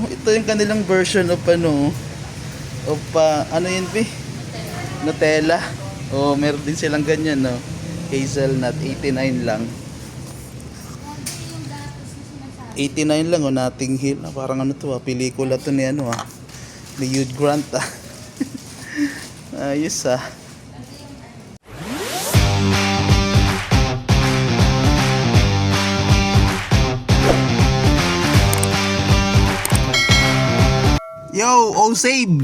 Oh, ito yung kanilang version of ano yun, Pi? Nutella. Oh, meron din silang ganyan, no? Hazelnut, 89 lang. 89 lang, oh, Notting Hill. Parang ano to, pelikula to ni ni Hugh Grant, Ayos, Yo, O-Save!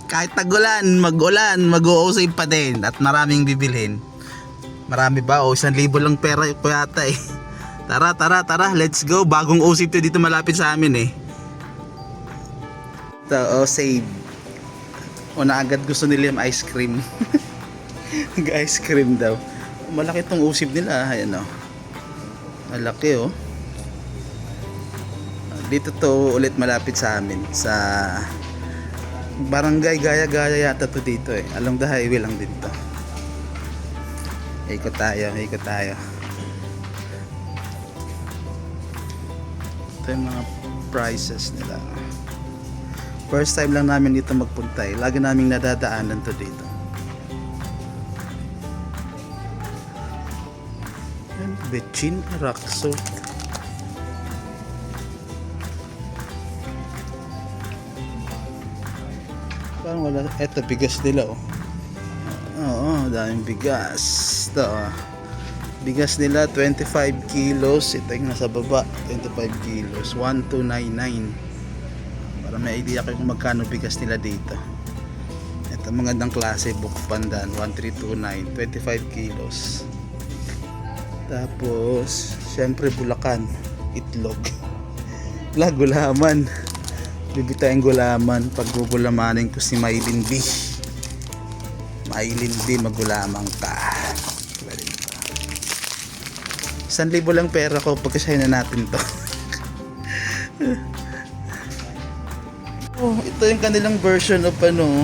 Kahit tagulan, mag-ulan, mag-O-Save pa din at maraming bibilhin. Marami ba? O, 1,000 lang pera ko yata eh. Tara, let's go. Bagong O-Save to dito malapit sa amin eh. Ito, O-Save. Una agad gusto nila yung ice cream. Ice cream daw. Malaki tong O-Save nila. Ayan o. Malaki o. Dito to ulit malapit sa amin sa barangay Gaya-Gaya yata to dito eh. Along the highway lang din to. Ikot tayo. Ito yung mga prices nila. First time lang namin dito magpunta eh. Lagi naming nadadaanan to dito. Bechin rock salt. Parang wala. Eto, bigas nila oh. Oo, daming bigas. Ito bigas nila 25 kilos. Ito yung nasa baba 25 kilos 1299. Para may idea kayo kung magkano bigas nila dito. Ito magandang klase Bukpandan 1329 25 kilos. Tapos syempre Bulacan itlog. Gulaman. Bibitayin gulaman. Paggugulamanin ko si Maylin B. Magulamang ka. 1,000 lang pera ko. Pagkasahin na natin to. Oh, ito yung kanilang version of ano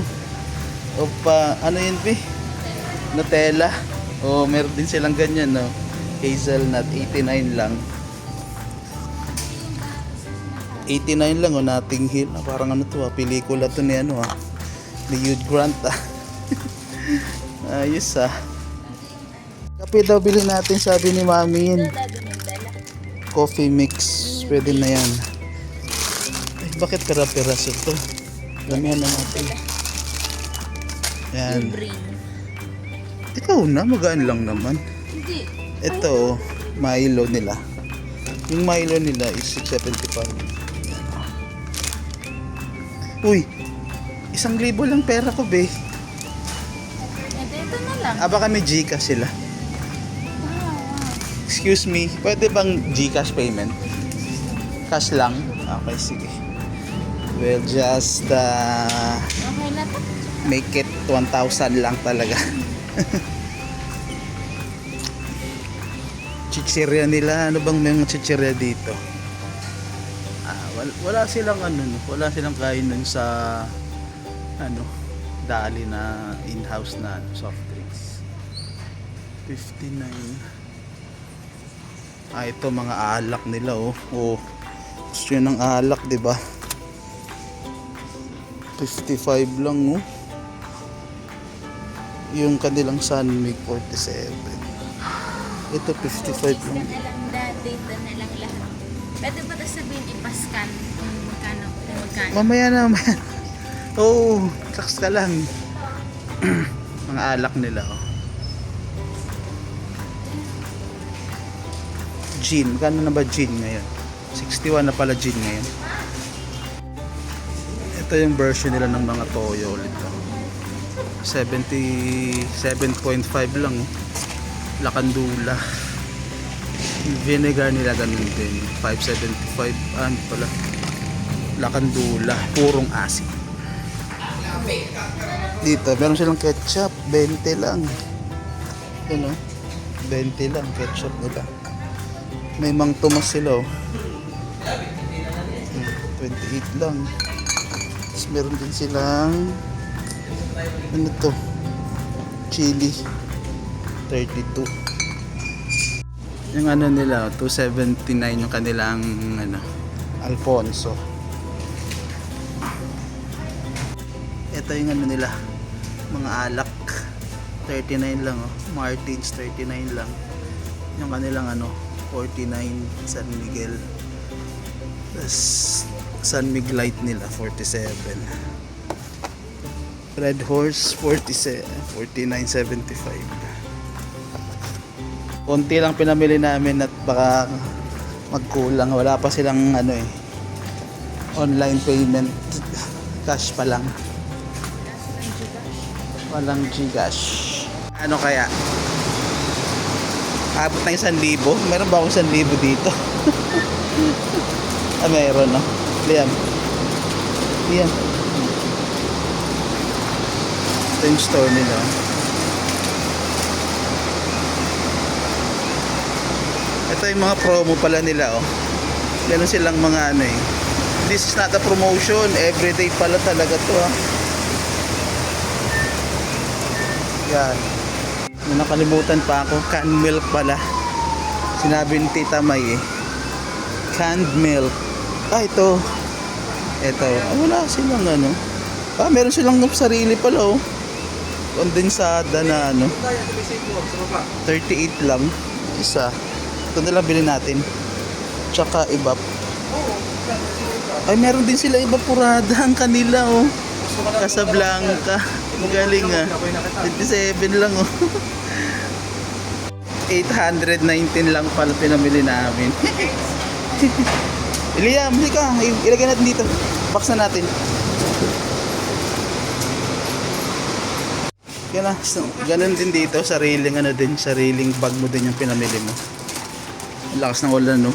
yun, Pi? Nutella. Oh, meron din silang ganyan, no? Hazelnut, 89 lang. 89 lang, oh, Notting Hill. Parang ano to, pelikula to ni ni Hugh Grant, Ayos, Kape daw bilhin natin, sabi ni Mami yun. Coffee mix, pwede na yan. Ay, bakit pera-peraso to? Damihan na natin. Yan. Ikaw na, magaan lang naman. Ito, Milo nila. Yung Milo nila is 675. Uy, 1,000 lang pera ko, be. Ito na lang. Baka may Gcash sila. Excuse me, pwede bang Gcash payment? Cash lang? Okay, sige. We'll just Okay na to. make it 1,000 lang talaga. Chichirya nila, ano bang mga chichirya dito? Wala silang wala silang kainan sa dali na in-house na soft drinks. 59. Ito mga alak nila oh. Oh. Gusto yun ng alak, 'di ba? 55 lang oh. Yung kanilang Sunmig 47. Ito 55 lang. Dito na lang lahat. Pwede ba ito sabihin ipascan kung magkano? Mamaya na. Oh, relax ka lang. Mga alak nila oh. Gin, magkano na ba gin ngayon? 61 na pala gin ngayon. Ito yung version nila ng mga toyo ulit. 77.5 lang oh. Lakandula. Vinegar nila ganun din 575 pala. Lakandula, purong asin. Dito meron silang ketchup 20 lang. Ano? 20 lang ketchup nila. May Mang Tomas sila oh. 28 lang. Tapos meron din silang ano to? Chili 32. Yung ano nila 279 yung kanilang Alfonso. Ito yung ano nila, mga alak. 39 lang oh. Martins 39 lang. Yung kanilang ano, 49 San Miguel. Tapos San Mig Light nila 47. Red Horse 47, 49.75. Konti lang pinamili namin at baka magkulang. Wala pa silang ano eh, online payment. Cash pa lang. Walang Gcash. Ano kaya? Abot ng 1,000. Meron ba akong 1,000 dito? Meron, no? Liam. Ito yung store nila. Ito yung mga promo pala nila, oh. Meron silang mga ano eh. This is not a promotion. Everyday pala talaga to, ah. Yan. May nakalimutan pa ako. Canned milk pala. Sinabi ni Tita May eh. Canned milk. Ito. Wala silang ano. Meron silang sarili pala oh. Kondensada na ano. 38 lang. Isa. Ito na lang bilhin natin. Tsaka iba. Ay, meron din sila evaporada ang kanila oh. Casablanca. Galing ah. 27 lang oh. 819 lang pala pinamili namin. Liam, halika. Ilagay natin dito. Box na natin. Yan na. So, ganun din dito. Sariling ano din. Sariling bag mo din yung pinamili mo. Ang lakas ng ulan no.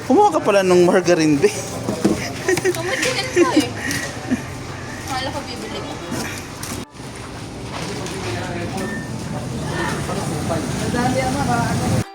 Kumuha ka pala ng margarine be. Kumatingin ko eh. Akala ko bibili ko. Madali ang mga ano.